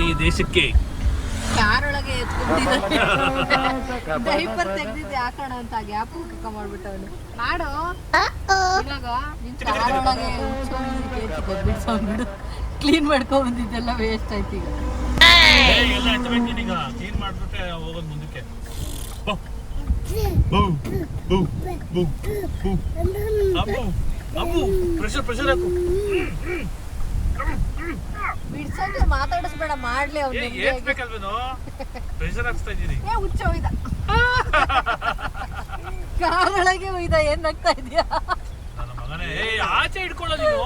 ಈ ದೇಶಕ್ಕೆ. ಕಾರೊಳಗೆ ಡೈಪರ್ ತೆಗ್ದಿದ್ದೆ ಹಾಕೋಣ ಅಂತ ಗ್ಯಾಪ್ ಕಕ್ಕ ಮಾಡ್ಬಿಟ್ಟವನು. ಮಾಡು ಇವಾಗ ನಿನ್ ಕಾರೊಳಗೆ ಕ್ಲೀನ್ ಮಾಡ್ಕೊಂಡ್ ಬಂದಿದ್ದೆಲ್ಲ ವೇಸ್ಟ್ ಆಯ್ತು. ಈಗ ಎಲ್ಲ ಎತ್ತಬೇಕು ಈಗ. ಕ್ಲೀನ್ ಮಾಡ್ಬಿಟ್ಟೆ ಹೋಗೋದು ಮುಂದಕ್ಕೆ. ಪ್ರೆಷರ್ ಹಾಕು. ಬಿಡ್ಸಂದ್ರೆ ಮಾತಾಡಿಸ್ಬೇಡ, ಮಾಡ್ಲಿ ಅವ್ನು. ಏನ್ಬೇಕಲ್ವೇನೋ ಪ್ರೆಷರ್ ಹಾಕ್ಸ್ತಾ ಇದ್ದೀನಿ. ಹುಚ್ಚ ಒಯ್ದ ಕಾರೊಳಗೆ ಒಯ್ದ. ಏನ್ ಆಗ್ತಾ ಇದೀಯಾ ನನ್ನ ಮಗನೇ? ಆಚೆ ಇಟ್ಕೊಳ್ಳೋ ನೀನು,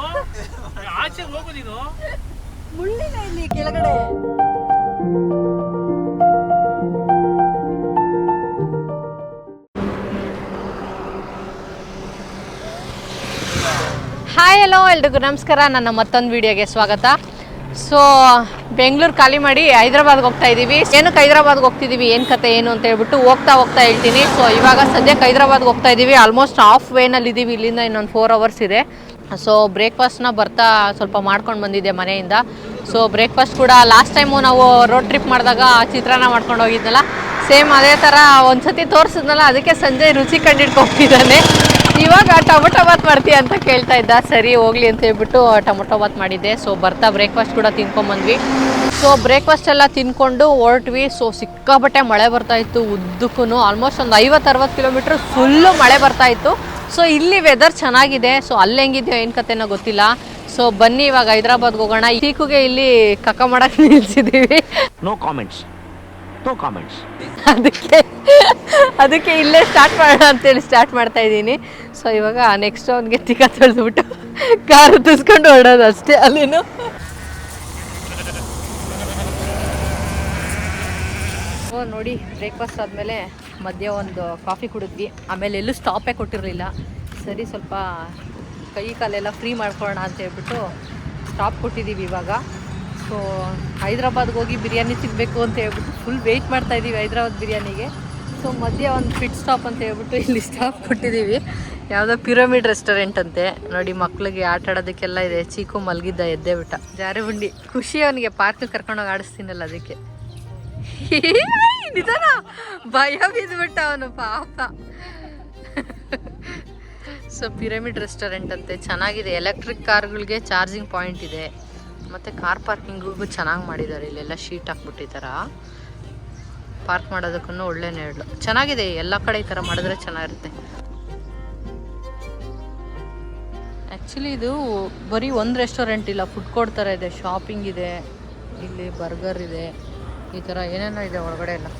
ಆಚೆ ಹೋಗು ನೀನು. ಮುಳ್ಳಿನ ಇಲ್ಲಿ ಕೆಳಗಡೆ. ಹಾಯ್ ಹಲೋ ಎಲ್ರಿಗೂ ನಮಸ್ಕಾರ. ನನ್ನ ಮತ್ತೊಂದು ವಿಡಿಯೋಗೆ ಸ್ವಾಗತ. ಸೊ ಬೆಂಗಳೂರು ಖಾಲಿ ಮಾಡಿ ಹೈದ್ರಾಬಾದ್ಗೆ ಹೋಗ್ತಾ ಇದ್ದೀವಿ. ಏನಕ್ಕೆ ಹೈದ್ರಾಬಾದ್ಗೆ ಹೋಗ್ತಿದ್ದೀವಿ, ಏನು ಕತೆ ಏನು ಅಂತ ಹೇಳ್ಬಿಟ್ಟು ಹೋಗ್ತಾ ಹೇಳ್ತೀನಿ. ಸೊ ಇವಾಗ ಸದ್ಯಕ್ಕೆ ಹೈದ್ರಾಬಾದ್ಗೆ ಹೋಗ್ತಾ ಇದ್ದೀವಿ. ಆಲ್ಮೋಸ್ಟ್ ಹಾಫ್ ವೇನಲ್ಲಿ ಇದ್ದೀವಿ. ಇಲ್ಲಿಂದ ಇನ್ನೊಂದು 4 ಅವರ್ಸ್ ಇದೆ. ಸೊ ಬ್ರೇಕ್ಫಾಸ್ಟ್ನ ಬರ್ತಾ ಸ್ವಲ್ಪ ಮಾಡ್ಕೊಂಡು ಬಂದಿದ್ದೆ ಮನೆಯಿಂದ. ಸೊ ಬ್ರೇಕ್ಫಾಸ್ಟ್ ಕೂಡ ಲಾಸ್ಟ್ ಟೈಮು ನಾವು ರೋಡ್ ಟ್ರಿಪ್ ಮಾಡಿದಾಗ ಚಿತ್ರಾನ್ನ ಮಾಡ್ಕೊಂಡು ಹೋಗಿದ್ನಲ್ಲ, ಸೇಮ್ ಅದೇ ಥರ ಒಂದ್ಸತಿ ತೋರಿಸಿದ್ನಲ್ಲ, ಅದಕ್ಕೆ ಸಂಜೆ ರುಚಿ ಕಂಡಿಡ್ಕೊಟ್ಟಿದ್ದಾನೆ. ಇವಾಗ ಟೊಮೊಟೊ ಬಾತ್ ಮಾಡ್ತೀಯ ಅಂತ ಕೇಳ್ತಾ ಇದ್ದ. ಸರಿ ಹೋಗ್ಲಿ ಅಂತ ಹೇಳ್ಬಿಟ್ಟು ಟೊಮೊಟೊ ಬಾತ್ ಮಾಡಿದ್ದೆ. ಸೊ ಬರ್ತಾ ಬ್ರೇಕ್ಫಾಸ್ಟ್ ಕೂಡ ತಿನ್ಕೊಂಬಂದ್ವಿ. ಸೊ ಬ್ರೇಕ್ಫಾಸ್ಟ್ ಎಲ್ಲ ತಿನ್ಕೊಂಡು ಹೊರಟ್ವಿ. ಸೊ ಸಿಕ್ಕಾಪಟ್ಟೆ ಮಳೆ ಬರ್ತಾಯಿತ್ತು ಉದ್ದಕ್ಕೂ. ಆಲ್ಮೋಸ್ಟ್ ಒಂದು 50-60 ಕಿಲೋಮೀಟ್ರ್ ಫುಲ್ಲು ಮಳೆ ಬರ್ತಾಯಿತ್ತು. ಸೊ ಇಲ್ಲಿ ವೆದರ್ ಚೆನ್ನಾಗಿದೆ. ಸೊ ಅಲ್ಲಿ ಹೆಂಗಿದೆಯೋ ಏನು ಕತೆನೋ ಗೊತ್ತಿಲ್ಲ. ಸೊ ಬನ್ನಿ ಇವಾಗ ಹೈದ್ರಾಬಾದ್ಗೆ ಹೋಗೋಣ. ಚೀಕುಗೆ ಇಲ್ಲಿ ಕಕ್ಕ ಮಾಡಕ್ಕೆ ನಿಲ್ಸಿದ್ದೀವಿ. No comments. ಅದಕ್ಕೆ ಇಲ್ಲೇ ಸ್ಟಾರ್ಟ್ ಮಾಡೋಣ ಅಂತೇಳಿ ಸ್ಟಾರ್ಟ್ ಮಾಡ್ತಾ ಇದ್ದೀನಿ. ಸೊ ಇವಾಗ ನೆಕ್ಸ್ಟ್ ಅವನಿಗೆ ತಿಕ್ಕ ತೊಳೆದ್ಬಿಟ್ಟು ಕಾರು ತುಸ್ಕೊಂಡು ಹೊರಡೋದು ಅಷ್ಟೇ. ಅಲ್ಲೇನು ನೋಡಿ, ಬ್ರೇಕ್ಫಾಸ್ಟ್ ಆದಮೇಲೆ ಮಧ್ಯ ಒಂದು ಕಾಫಿ ಕುಡಿದ್ವಿ. ಆಮೇಲೆ ಎಲ್ಲೂ ಸ್ಟಾಪೇ ಕೊಟ್ಟಿರಲಿಲ್ಲ. ಸರಿ ಸ್ವಲ್ಪ ಕೈ ಕಾಲೆಲ್ಲ ಫ್ರೀ ಮಾಡ್ಕೊಳ್ಳೋಣ ಅಂತ ಹೇಳ್ಬಿಟ್ಟು ಸ್ಟಾಪ್ ಕೊಟ್ಟಿದ್ದೀವಿ ಇವಾಗ. ಸೊ ಹೈದ್ರಾಬಾದ್ಗೆ ಹೋಗಿ ಬಿರಿಯಾನಿ ತಿನ್ನಬೇಕು ಅಂತ ಹೇಳ್ಬಿಟ್ಟು ಫುಲ್ ವೆಯ್ಟ್ ಮಾಡ್ತಾಯಿದ್ದೀವಿ ಹೈದ್ರಾಬಾದ್ ಬಿರಿಯಾನಿಗೆ. ಸೊ ಮಧ್ಯ ಒಂದು ಫಿಟ್ ಸ್ಟಾಪ್ ಅಂತ ಹೇಳ್ಬಿಟ್ಟು ಇಲ್ಲಿ ಸ್ಟಾಪ್ ಕೊಟ್ಟಿದ್ದೀವಿ. ಯಾವುದೋ ಪಿರಮಿಡ್ ರೆಸ್ಟೋರೆಂಟ್ ಅಂತೆ. ನೋಡಿ, ಮಕ್ಳಿಗೆ ಆಟ ಆಡೋದಕ್ಕೆಲ್ಲ ಇದೆ. ಚೀಕು ಮಲಗಿದ್ದ, ಎದ್ದೇ ಬಿಟ್ಟ. ಜಾರಿ ಬಂಡಿ ಖುಷಿ ಅವನಿಗೆ ಪಾರ್ಕಿಗೆ ಕರ್ಕೊಂಡೋಗಿ ಆಡಿಸ್ತೀನಲ್ಲ ಅದಕ್ಕೆ. ನಿಜಾನ ಭಯ ಬಿದ್ದುಬಿಟ್ಟ ಅವನು ಪಾಪ. ಸೊ ಪಿರಮಿಡ್ ರೆಸ್ಟೋರೆಂಟ್ ಅಂತೆ, ಚೆನ್ನಾಗಿದೆ. ಎಲೆಕ್ಟ್ರಿಕ್ ಕಾರ್ಗಳಿಗೆ ಚಾರ್ಜಿಂಗ್ ಪಾಯಿಂಟ್ ಇದೆ. ಮತ್ತು ಕಾರ್ ಪಾರ್ಕಿಂಗಿಗೂ ಚೆನ್ನಾಗಿ ಮಾಡಿದ್ದಾರೆ. ಇಲ್ಲೆಲ್ಲ ಶೀಟ್ ಹಾಕ್ಬಿಟ್ಟಿದ್ದಾರ. ಪಾರ್ಕ್ ಮಾಡೋದಕ್ಕೂ ಒಳ್ಳೆ ನೆರಳು ಚೆನ್ನಾಗಿದೆ. ಎಲ್ಲ ಕಡೆ ಈ ಥರ ಮಾಡಿದ್ರೆ ಚೆನ್ನಾಗಿರುತ್ತೆ. ಆ್ಯಕ್ಚುಲಿ ಇದು ಬರೀ ಒಂದು ರೆಸ್ಟೋರೆಂಟ್ ಇಲ್ಲ, ಫುಡ್ ಕೋರ್ಟ್ ಥರ ಇದೆ, ಶಾಪಿಂಗ್ ಇದೆ, ಇಲ್ಲಿ ಬರ್ಗರ್ ಇದೆ, ಈ ಥರ ಏನೇನೋ ಇದೆ ಒಳಗಡೆ ಎಲ್ಲ.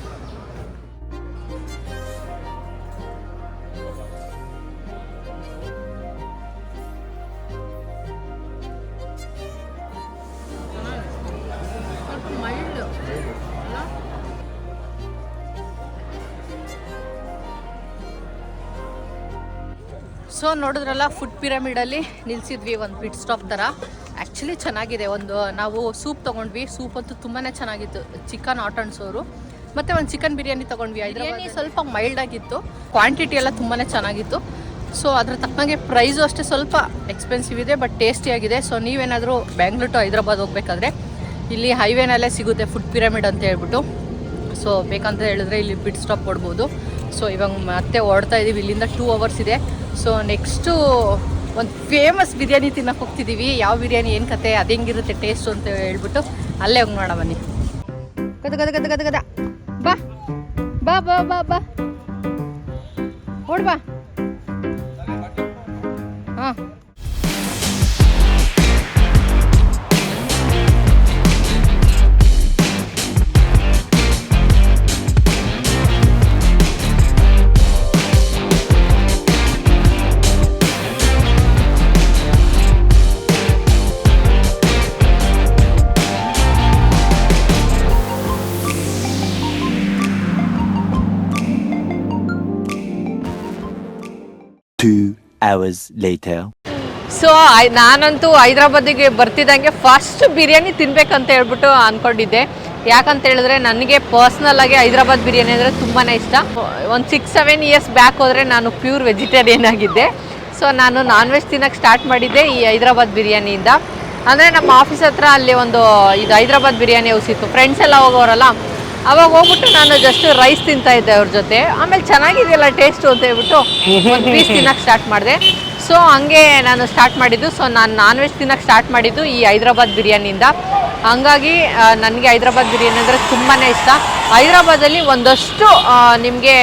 ಸೊ ನೋಡಿದ್ರಲ್ಲ, ಫುಡ್ ಪಿರಮಿಡಲ್ಲಿ ನಿಲ್ಸಿದ್ವಿ ಒಂದು ಪಿಟ್ ಸ್ಟಾಪ್ ಥರ. ಆ್ಯಕ್ಚುಲಿ ಚೆನ್ನಾಗಿದೆ. ಒಂದು ನಾವು ಸೂಪ್ ತೊಗೊಂಡ್ವಿ. ಸೂಪ್ ಅಂತೂ ತುಂಬಾ ಚೆನ್ನಾಗಿತ್ತು. ಚಿಕನ್ ಹಾಟ್ ಆ್ಯಂಡ್ ಸೋರು ಮತ್ತು ಒಂದು ಚಿಕನ್ ಬಿರಿಯಾನಿ ತೊಗೊಂಡ್ವಿ. ಬಿರಿಯಾನಿ ಸ್ವಲ್ಪ ಮೈಲ್ಡ್ ಆಗಿತ್ತು, ಕ್ವಾಂಟಿಟಿ ಎಲ್ಲ ತುಂಬಾ ಚೆನ್ನಾಗಿತ್ತು. ಸೊ ಅದ್ರ ತಕ್ಕಂಗೆ ಪ್ರೈಸು ಅಷ್ಟೇ ಸ್ವಲ್ಪ ಎಕ್ಸ್ಪೆನ್ಸಿವ್ ಇದೆ, ಬಟ್ ಟೇಸ್ಟಿಯಾಗಿದೆ. ಸೊ ನೀವೇನಾದರೂ ಬೆಂಗಳೂರು ಟು ಹೈದ್ರಾಬಾದ್ ಹೋಗ್ಬೇಕಾದ್ರೆ ಇಲ್ಲಿ ಹೈವೇನಲ್ಲೇ ಸಿಗುತ್ತೆ ಫುಡ್ ಪಿರಮಿಡ್ ಅಂತ ಹೇಳ್ಬಿಟ್ಟು. ಸೊ ಬೇಕಂತ ಹೇಳಿದ್ರೆ ಇಲ್ಲಿ ಪಿಟ್ ಸ್ಟಾಪ್ ಕೊಡ್ಬೋದು. ಸೊ ಇವಾಗ ಮತ್ತೆ ಹೊರಡ್ತಾ ಇದ್ದೀವಿ. ಇಲ್ಲಿಂದ 2 ಅವರ್ಸ್ ಇದೆ. ಸೊ ನೆಕ್ಸ್ಟು ಒಂದು ಫೇಮಸ್ ಬಿರಿಯಾನಿ ತಿನ್ನಕ್ಕೆ ಹೋಗ್ತಿದ್ದೀವಿ. ಯಾವ ಬಿರಿಯಾನಿ, ಏನು ಕತೆ, ಅದು ಹೆಂಗಿರುತ್ತೆ ಟೇಸ್ಟು ಅಂತ ಹೇಳ್ಬಿಟ್ಟು ಅಲ್ಲೇ ಹೋಗಿ ನೋಡೋಣ ಬನ್ನಿ. ಗದ ಬಾ ಬಾ ಬಾ ಬಾ ಬಾ ಓಡ್ ಬಾ. ಹಾಂ hours later. ಸೊ ನಾನಂತೂ ಹೈದ್ರಾಬಾದಿಗೆ ಬರ್ತಿದ್ದಂಗೆ ಫಸ್ಟ್ ಬಿರಿಯಾನಿ ತಿನ್ಬೇಕಂತ ಹೇಳ್ಬಿಟ್ಟು ಅಂದ್ಕೊಂಡಿದ್ದೆ. ಯಾಕಂತ ಹೇಳಿದ್ರೆ ನನಗೆ ಪರ್ಸ್ನಲ್ ಆಗಿ ಹೈದ್ರಾಬಾದ್ ಬಿರಿಯಾನಿ ಅಂದರೆ ತುಂಬಾ ಇಷ್ಟ. ಒಂದು 6-7 ಇಯರ್ಸ್ ಬ್ಯಾಕ್ ಹೋದರೆ ನಾನು ಪ್ಯೂರ್ ವೆಜಿಟೇರಿಯನ್ ಆಗಿದ್ದೆ. ಸೊ ನಾನು ನಾನ್ ವೆಜ್ ತಿನ್ನೋಕ್ಕೆ ಸ್ಟಾರ್ಟ್ ಮಾಡಿದ್ದೆ ಈ ಹೈದ್ರಾಬಾದ್ ಬಿರಿಯಾನಿಯಿಂದ. ಅಂದರೆ ನಮ್ಮ ಆಫೀಸ್ ಹತ್ರ ಅಲ್ಲಿ ಒಂದು ಇದು ಹೈದ್ರಾಬಾದ್ ಬಿರಿಯಾನಿ ಹೌಸ್ ಇತ್ತು. ಫ್ರೆಂಡ್ಸ್ ಎಲ್ಲ ಹೋಗೋರಲ್ಲ, ಅವಾಗ ಹೋಗ್ಬಿಟ್ಟು ನಾನು ಜಸ್ಟ್ ರೈಸ್ ತಿಂತಾ ಇದ್ದೆ ಅವ್ರ ಜೊತೆ. ಆಮೇಲೆ ಚೆನ್ನಾಗಿದೆಯಲ್ಲ ಟೇಸ್ಟು ಅಂತ ಹೇಳ್ಬಿಟ್ಟು ಒಂದು ಪೀಸ್ ತಿನ್ನೋಕ್ಕೆ ಸ್ಟಾರ್ಟ್ ಮಾಡಿದೆ. ಸೊ ಹಂಗೆ ನಾನು ಸ್ಟಾರ್ಟ್ ಮಾಡಿದ್ದು. ಸೊ ನಾನು ನಾನ್ ವೆಜ್ ತಿನ್ನೋಕ್ಕೆ ಸ್ಟಾರ್ಟ್ ಮಾಡಿದ್ದು ಈ ಹೈದ್ರಾಬಾದ್ ಬಿರಿಯಾನಿಯಿಂದ. ಹಂಗಾಗಿ ನನಗೆ ಹೈದ್ರಾಬಾದ್ ಬಿರಿಯಾನಿ ಅಂದರೆ ತುಂಬಾ ಇಷ್ಟ. ಹೈದ್ರಾಬಾದಲ್ಲಿ ಒಂದಷ್ಟು ನಿಮಗೆ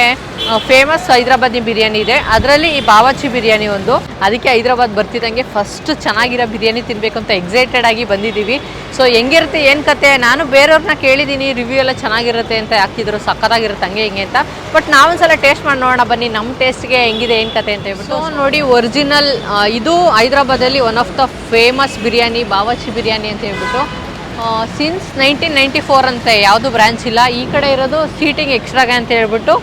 ಫೇಮಸ್ ಹೈದ್ರಾಬಾದಿ ಬಿರಿಯಾನಿ ಇದೆ, ಅದರಲ್ಲಿ ಈ ಬಾವಚಿ ಬಿರಿಯಾನಿ ಒಂದು. ಅದಕ್ಕೆ ಹೈದ್ರಾಬಾದ್ ಬರ್ತಿದ್ದಂಗೆ ಫಸ್ಟ್ ಚೆನ್ನಾಗಿರೋ ಬಿರಿಯಾನಿ ತಿನ್ನಬೇಕು ಅಂತ ಎಕ್ಸೈಟೆಡ್ ಆಗಿ ಬಂದಿದ್ದೀವಿ. ಸೊ ಹೆಂಗಿರುತ್ತೆ ಏನು ಕತೆ, ನಾನು ಬೇರೆಯವ್ರನ್ನ ಕೇಳಿದ್ದೀನಿ ರಿವ್ಯೂ ಎಲ್ಲ ಚೆನ್ನಾಗಿರುತ್ತೆ ಅಂತ ಹಾಕಿದ್ರು, ಸಕ್ಕತ್ತಾಗಿರುತ್ತೆ ಹಂಗೆ ಹಿಂಗೆ ಅಂತ. ಬಟ್ ನಾವೊಂದ್ಸಲ ಟೇಸ್ಟ್ ಮಾಡಿ ನೋಡೋಣ ಬನ್ನಿ, ನಮ್ಮ ಟೇಸ್ಟ್ಗೆ ಹೆಂಗಿದೆ ಏನು ಕತೆ ಅಂತ ಹೇಳ್ಬಿಟ್ಟು. ಸೊ ನೋಡಿ, ಒರಿಜಿನಲ್ ಇದು ಹೈದ್ರಾಬಾದಲ್ಲಿ one of the famous biryani Bawarchi biryani ಅಂತ ಹೇಳ್ಬಿಟ್ಟು. ಸಿನ್ಸ್ 1994 ಅಂತೆ, ಯಾವುದು ಬ್ರಾಂಚ್ ಇಲ್ಲ. ಈ ಕಡೆ ಇರೋದು ಸೀಟಿಂಗ್ ಎಕ್ಸ್ಟ್ರಾಗೆ ಅಂತ ಹೇಳ್ಬಿಟ್ಟು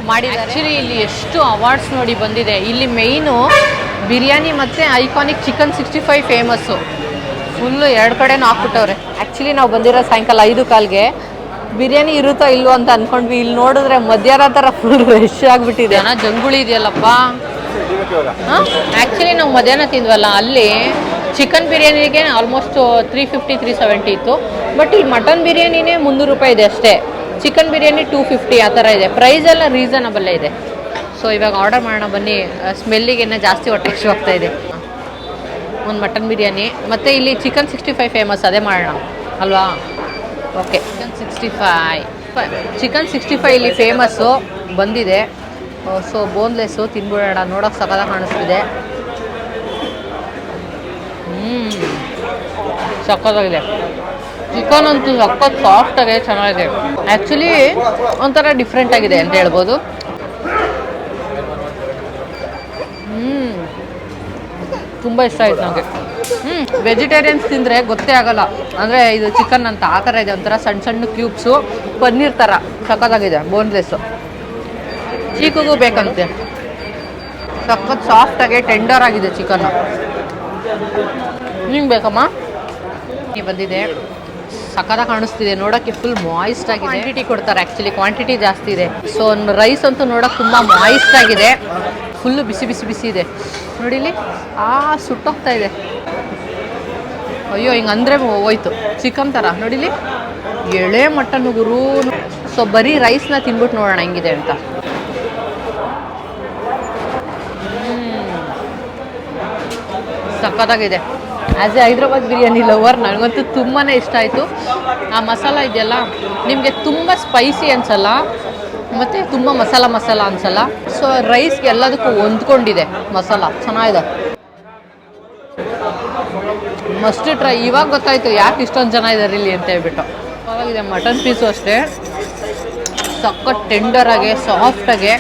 ಮಾಡಿದ್ದಾರೆ. ಆ್ಯಕ್ಚುಲಿ ಇಲ್ಲಿ ಎಷ್ಟು ಅವಾರ್ಡ್ಸ್ ನೋಡಿ ಬಂದಿದೆ. ಇಲ್ಲಿ ಮೇಯ್ನು ಬಿರಿಯಾನಿ ಮತ್ತು ಐಕಾನಿಕ್ ಚಿಕನ್ 65 ಫೇಮಸ್ಸು. ಫುಲ್ಲು ಎರಡು ಕಡೆನೂ ಹಾಕ್ಬಿಟ್ಟವ್ರೆ. ಆ್ಯಕ್ಚುಲಿ ನಾವು ಬಂದಿರೋ ಸಾಯಂಕಾಲ 5 ಬಿರಿಯಾನಿ ಇರುತ್ತೋ ಇಲ್ವೋ ಅಂತ ಅಂದ್ಕೊಂಡ್ವಿ. ಇಲ್ಲಿ ನೋಡಿದ್ರೆ ಮಧ್ಯಾಹ್ನ ಥರ ಫುಲ್ ರಶ್ ಆಗಿಬಿಟ್ಟಿದೆ. ಜಂಗುಳಿ ಇದೆಯಲ್ಲಪ್ಪ. ಹಾಂ, ಆ್ಯಕ್ಚುಲಿ ನಾವು ಮಧ್ಯಾಹ್ನ ತಿಂದ್ವಲ್ಲ, ಅಲ್ಲಿ ಚಿಕನ್ ಬಿರಿಯಾನಿಗೆ ಆಲ್ಮೋಸ್ಟ್ 350-370 ಇತ್ತು. ಬಟ್ ಇಲ್ಲಿ ಮಟನ್ ಬಿರಿಯಾನಿನೇ 300 ರೂಪಾಯಿ ಇದೆ ಅಷ್ಟೇ. ಚಿಕನ್ ಬಿರಿಯಾನಿ 250 ಆ ಥರ ಇದೆ. ಪ್ರೈಸ್ ಎಲ್ಲ ರೀಸನಬಲ್ಲೇ ಇದೆ. ಸೊ ಇವಾಗ ಆರ್ಡರ್ ಮಾಡೋಣ ಬನ್ನಿ. ಸ್ಮೆಲ್ಲಿಗೆ ಜಾಸ್ತಿ ಹೊಟ್ಟೆ ಇಶ್ಯೂ ಆಗ್ತಾ ಇದೆ. ಒಂದು ಮಟನ್ ಬಿರಿಯಾನಿ ಮತ್ತು ಇಲ್ಲಿ ಚಿಕನ್ 65 ಫೇಮಸ್, ಅದೇ ಮಾಡೋಣ ಅಲ್ವಾ? ಓಕೆ, ಚಿಕನ್ 65 ಇಲ್ಲಿ ಫೇಮಸ್ಸು ಬಂದಿದೆ. ಸೊ ಬೋನ್ಲೆಸ್ಸು ತಿನ್ಬಿಡೋಣ, ನೋಡೋಕೆ ಸಕಲ ಕಾಣಿಸ್ತಿದೆ. ಸಕ್ಕತ್ತಾಗಿದೆ. ಚಿಕನ್ ಅಂತೂ ಸಖತ್ ಸಾಫ್ಟಾಗೆ ಚೆನ್ನಾಗಿದೆ. ಆ್ಯಕ್ಚುಲಿ ಒಂಥರ ಡಿಫ್ರೆಂಟ್ ಆಗಿದೆ ಅಂತ ಹೇಳ್ಬೋದು. ತುಂಬ ಇಷ್ಟ ಆಯ್ತು ನನಗೆ. ವೆಜಿಟೇರಿಯನ್ಸ್ ತಿಂದರೆ ಗೊತ್ತೇ ಆಗಲ್ಲ, ಅಂದರೆ ಇದು ಚಿಕನ್ ಅಂತ ಆ ಥರ ಇದೆ. ಒಂಥರ ಸಣ್ಣ ಸಣ್ಣ ಕ್ಯೂಬ್ಸು, ಪನ್ನೀರ್ ಥರ ಸಖತ್ತಾಗಿದೆ. ಬೋನ್ಲೆಸ್ಸು ಚೀಕಿಗೂ ಬೇಕಂತೆ. ಸಖತ್ ಸಾಫ್ಟಾಗೆ ಟೆಂಡರ್ ಆಗಿದೆ ಚಿಕನ್. ನಿಂಗೆ ಬೇಕಮ್ಮ? ಬಂದಿದೆ, ಸಖತ್ತಾಗಿ ಕಾಣಿಸ್ತಿದೆ. ನೋಡೋಕ್ಕೆ ಫುಲ್ ಮಾಯಿಸ್ಟ್ ಆಗಿದೆ. ಕ್ವಾಂಟಿಟಿ ಕೊಡ್ತಾರೆ, ಆ್ಯಕ್ಚುಲಿ ಕ್ವಾಂಟಿಟಿ ಜಾಸ್ತಿ ಇದೆ. ಸೊ ರೈಸ್ ಅಂತೂ ನೋಡೋಕೆ ತುಂಬ ಮಾಯಿಸ್ಟ್ ಆಗಿದೆ. ಫುಲ್ಲು ಬಿಸಿ ಬಿಸಿ ಬಿಸಿ ಇದೆ ನೋಡಿಲಿ. ಸುಟ್ಟೋಗ್ತಾ ಇದೆ. ಅಯ್ಯೋ, ಹಿಂಗೆ ಅಂದರೆ ಹೋಯ್ತು. ಚಿಕನ್ ಥರ ನೋಡಿಲಿ, ಎಳೆ ಮಟನ್ ಗುರು. ಸೊ ಬರೀ ರೈಸ್ನ ತಿನ್ಬಿಟ್ಟು ನೋಡೋಣ ಹೆಂಗಿದೆ ಅಂತ. ಸಖತ್ತಾಗಿದೆ. As A Hyderabad biryani lover ನನಗಂತೂ ತುಂಬಾ ಇಷ್ಟ ಆಯಿತು. ಆ ಮಸಾಲ ಇದೆಯಲ್ಲ, ನಿಮಗೆ ತುಂಬ ಸ್ಪೈಸಿ ಅನಿಸಲ್ಲ ಮತ್ತು ತುಂಬ ಮಸಾಲ ಅನಿಸಲ್ಲ. ಸೊ ರೈಸ್ಗೆ ಎಲ್ಲದಕ್ಕೂ ಹೊಂದ್ಕೊಂಡಿದೆ ಮಸಾಲ, ಚೆನ್ನಾಗಿದೆ. Must try. ಇವಾಗ ಗೊತ್ತಾಯಿತು ಯಾಕೆ ಇಷ್ಟೊಂದು ಜನ ಇದ್ದಾರೆ ಇಲ್ಲಿ ಅಂತ ಹೇಳ್ಬಿಟ್ಟು. ಆವಾಗಿದೆ. ಮಟನ್ ಪೀಸು ಅಷ್ಟೇ ಸಖತ್ ಟೆಂಡರಾಗೆ ಸಾಫ್ಟಾಗೆ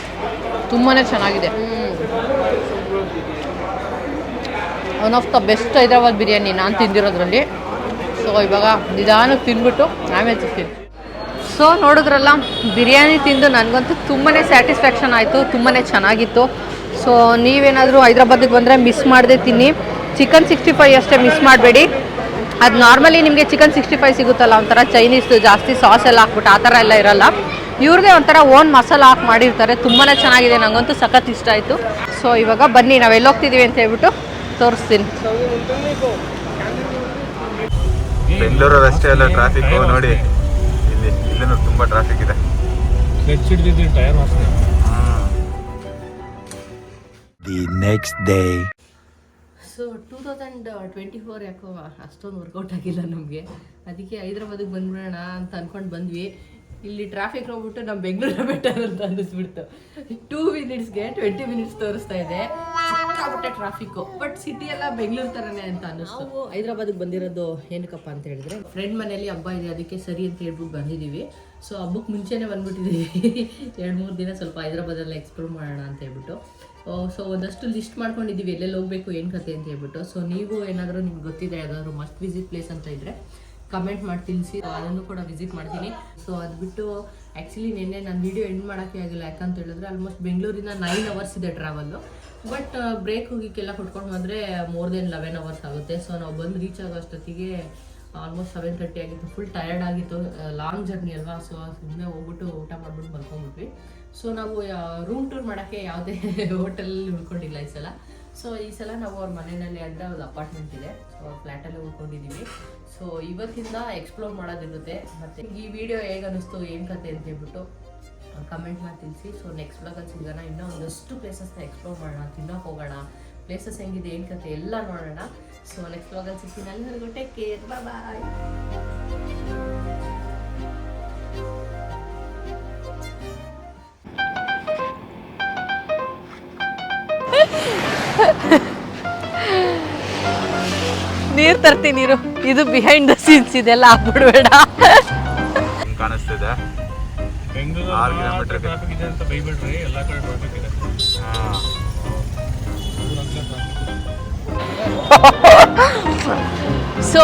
ತುಂಬಾ ಚೆನ್ನಾಗಿದೆ. One of the best Hyderabad biryani ನಾನು ತಿಂದಿರೋದ್ರಲ್ಲಿ. ಸೊ ಇವಾಗ ನಿಧಾನಕ್ಕೆ ತಿಂದ್ಬಿಟ್ಟು ಆಮೇಲೆ ತಿಂತೀನಿ. ಸೊ ನೋಡಿದ್ರಲ್ಲ, ಬಿರಿಯಾನಿ ತಿಂದು ನನಗಂತೂ ತುಂಬಾ ಸ್ಯಾಟಿಸ್ಫ್ಯಾಕ್ಷನ್ ಆಯಿತು, ತುಂಬಾ ಚೆನ್ನಾಗಿತ್ತು. ಸೊ ನೀವೇನಾದರೂ ಹೈದ್ರಾಬಾದಿಗೆ ಬಂದರೆ ಮಿಸ್ ಮಾಡದೆ ತಿನ್ನಿ. ಚಿಕನ್ 65 ಅಷ್ಟೇ ಮಿಸ್ ಮಾಡಬೇಡಿ. ಅದು ನಾರ್ಮಲಿ ನಿಮಗೆ ಚಿಕನ್ 65 ಸಿಗುತ್ತಲ್ಲ, ಒಂಥರ ಚೈನೀಸ್ದು ಜಾಸ್ತಿ ಸಾಸ್ ಎಲ್ಲ ಹಾಕ್ಬಿಟ್ಟು ಆ ಥರ ಎಲ್ಲ ಇರೋಲ್ಲ. ಇವ್ರದೇ ಒಂಥರ ಓನ್ ಮಸಾಲ ಹಾಕಿ ಮಾಡಿರ್ತಾರೆ. ತುಂಬಾ ಚೆನ್ನಾಗಿದೆ, ನನಗಂತೂ ಸಖತ್ ಇಷ್ಟ ಆಯಿತು. ಸೊ ಇವಾಗ ಬನ್ನಿ, ನಾವು ಎಲ್ಲೋಗ್ತಿದ್ದೀವಿ ಅಂತ ಹೇಳ್ಬಿಟ್ಟು ತೋರಿಸ್ತೀನಿ. ಬೆಂಗಳೂರು ಅಷ್ಟೇ ಅಲ್ಲ ಟ್ರಾಫಿಕ್ ನೋಡಿ, ಇಲ್ಲೂ ತುಂಬಾ ಟ್ರಾಫಿಕ್ ಇದೆ. ಟೈರ್ ವಾಸನೆ. The next day. ಸೊ 2024 ಯಾಕೋ ಅಷ್ಟೊಂದು ವರ್ಕೌಟ್ ಆಗಿಲ್ಲ ನಮಗೆ. ಅದಕ್ಕೆ ಹೈದ್ರಾಬಾದಿಗೆ ಬಂದ್ಬಿಡೋಣ ಅಂತ ಅಂದ್ಕೊಂಡು ಬಂದ್ವಿ. ಇಲ್ಲಿ ಟ್ರಾಫಿಕ್ ನೋಡ್ಬಿಟ್ಟು ನಮ್ಮ ಬೆಂಗಳೂರು ಬೆಟರ್ ಅಂತ ಅನ್ನಿಸ್ಬಿಡ್ತು. 2 ಮಿನಿಟ್ಸ್ಗೆ 20 ಮಿನಿಟ್ಸ್ ತೋರಿಸ್ತಾ ಇದೆ. ಸಿಕ್ಕಾಬಿಟ್ಟೆ ಟ್ರಾಫಿಕ್ಕು. ಬಟ್ ಸಿಟಿ ಎಲ್ಲ ಬೆಂಗಳೂರು ಥರನೇ ಅಂತ ಅನ್ನಿಸ್ತು. ನಾವು ಹೈದ್ರಾಬಾದಿಗೆ ಬಂದಿರೋದು ಏನಕ್ಕಪ್ಪ ಅಂತ ಹೇಳಿದ್ರೆ, ಫ್ರೆಂಡ್ ಮನೇಲಿ ಹಬ್ಬ ಇದೆ, ಅದಕ್ಕೆ ಸರಿ ಅಂತ ಹೇಳ್ಬಿಟ್ಟು ಬಂದಿದ್ದೀವಿ. ಸೊ ಹಬ್ಬಕ್ಕೆ ಮುಂಚೆನೇ ಬಂದ್ಬಿಟ್ಟಿದ್ದೀವಿ. 2-3 ದಿನ ಸ್ವಲ್ಪ ಹೈದ್ರಾಬಾದೆಲ್ಲ ಎಕ್ಸ್ಪ್ಲೋರ್ ಮಾಡೋಣ ಅಂತ ಹೇಳ್ಬಿಟ್ಟು. ಸೊ ಒಂದಷ್ಟು ಲಿಸ್ಟ್ ಮಾಡ್ಕೊಂಡಿದ್ದೀವಿ ಎಲ್ಲೆಲ್ಲಿ ಹೋಗಬೇಕು ಏನು ಕತೆ ಅಂತ ಹೇಳ್ಬಿಟ್ಟು. ಸೊ ನೀವು ಏನಾದರೂ ನಿಮ್ಗೆ ಗೊತ್ತಿದೆ ಯಾವುದಾದ್ರೂ ಮಸ್ಟ್ ವಿಸಿಟ್ ಪ್ಲೇಸ್ ಅಂತ ಇದ್ದರೆ ಕಮೆಂಟ್ ಮಾಡಿ ತಿಳಿಸಿ, ಅದನ್ನು ಕೂಡ ವಿಸಿಟ್ ಮಾಡ್ತೀನಿ. ಸೊ ಅದು ಬಿಟ್ಟು ಆ್ಯಕ್ಚುಲಿ ನಿನ್ನೆ ನಾನು ವೀಡಿಯೋ ಎಂಡ್ ಮಾಡೋಕ್ಕೆ ಆಗಿಲ್ಲ. ಯಾಕಂತ ಹೇಳಿದ್ರೆ ಆಲ್ಮೋಸ್ಟ್ ಬೆಂಗಳೂರಿಂದ 9 ಅವರ್ಸ್ ಇದೆ ಟ್ರಾವೆಲ್ಲು. ಬಟ್ ಬ್ರೇಕ್ ಹೋಗಿಕ್ಕೆಲ್ಲ ಕೊಟ್ಕೊಂಡು ಬಂದರೆ ಮೋರ್ ದೆನ್ 11 ಅವರ್ಸ್ ಆಗುತ್ತೆ. ಸೊ ನಾವು ಬಂದು ರೀಚ್ ಆಗೋ ಅಷ್ಟೊತ್ತಿಗೆ ಆಲ್ಮೋಸ್ಟ್ 7:30 ಆಗಿತ್ತು. ಫುಲ್ ಟಯರ್ಡ್ ಆಗಿತ್ತು, ಲಾಂಗ್ ಜರ್ನಿ ಅಲ್ವಾ. ಸೊ ಸುಮ್ಮನೆ ಹೋಗ್ಬಿಟ್ಟು ಊಟ ಮಾಡ್ಬಿಟ್ಟು ಮಲ್ಕೊಂಡ್ಬಿಟ್ವಿ. ಸೊ ನಾವು ರೂಮ್ ಟೂರ್ ಮಾಡೋಕ್ಕೆ ಯಾವುದೇ ಹೋಟೆಲಲ್ಲಿ ಉಳ್ಕೊಂಡಿಲ್ಲ ಈ ಸಲ. ಸೊ ಈ ಸಲ ನಾವು ಅವ್ರ ಮನೆಯಲ್ಲಿ ಅಂದರೆ ಅವ್ರ ಅಪಾರ್ಟ್ಮೆಂಟ್ ಇದೆ, ಸೊ ಅವ್ರ ಫ್ಲ್ಯಾಟಲ್ಲೇ ಉಳ್ಕೊಂಡಿದ್ದೀವಿ. ಸೊ ಇವತ್ತಿಂದ ಎಕ್ಸ್ಪ್ಲೋರ್ ಮಾಡೋದಿರುತ್ತೆ. ಮತ್ತು ಈ ವಿಡಿಯೋ ಹೇಗೆ ಅನ್ನಿಸ್ತು, ಏನು ಕತೆ ಅಂತ ಹೇಳ್ಬಿಟ್ಟು ಕಮೆಂಟ್ ಮಾಡಿ ತಿಳಿಸಿ. ಸೊ ನೆಕ್ಸ್ಟ್ ಬ್ಲಾಗಲ್ಲಿ ಸಿಗೋಣ. ಇನ್ನೂ ಒಂದಷ್ಟು ಪ್ಲೇಸಸ್ನ ಎಕ್ಸ್ಪ್ಲೋರ್ ಮಾಡೋಣ, ತಿನ್ನೋಕೆ ಹೋಗೋಣ, ಪ್ಲೇಸಸ್ ಹೆಂಗಿದೆ, ಏನು ಕತೆ ಎಲ್ಲ ನೋಡೋಣ. ಸೊ ನೆಕ್ಸ್ಟ್ ಬ್ಲಾಗಲ್ಲಿ ಸಿಗ್ತೀನಿ. ಎಲ್ಲರಿಗೂ ಟೇಕ್ ಕೇರ್, ಬಾಯ್. ನೀರು ತರ್ತೀನಿ, ನೀರು. ಇದು ಬಿಹೈಂಡ್ ದ ಸೀನ್ಸ್, ಇದೆಲ್ಲ ಆಗ್ಬಿಡ್ಬೇಡ. ಕಾಣಿಸ್ತಿದೆ ಬೆಂಗಳೂರು 6 ಕಿಲೋಮೀಟರ್ ಟ್ರಾಫಿಕ್ ಇದೆ ಅಂತ ಬೈಬಿಡ್ರಿ, ಎಲ್ಲ ಕಡೆ ಟ್ರಾಫಿಕ್ ಇದೆ. ಸೊ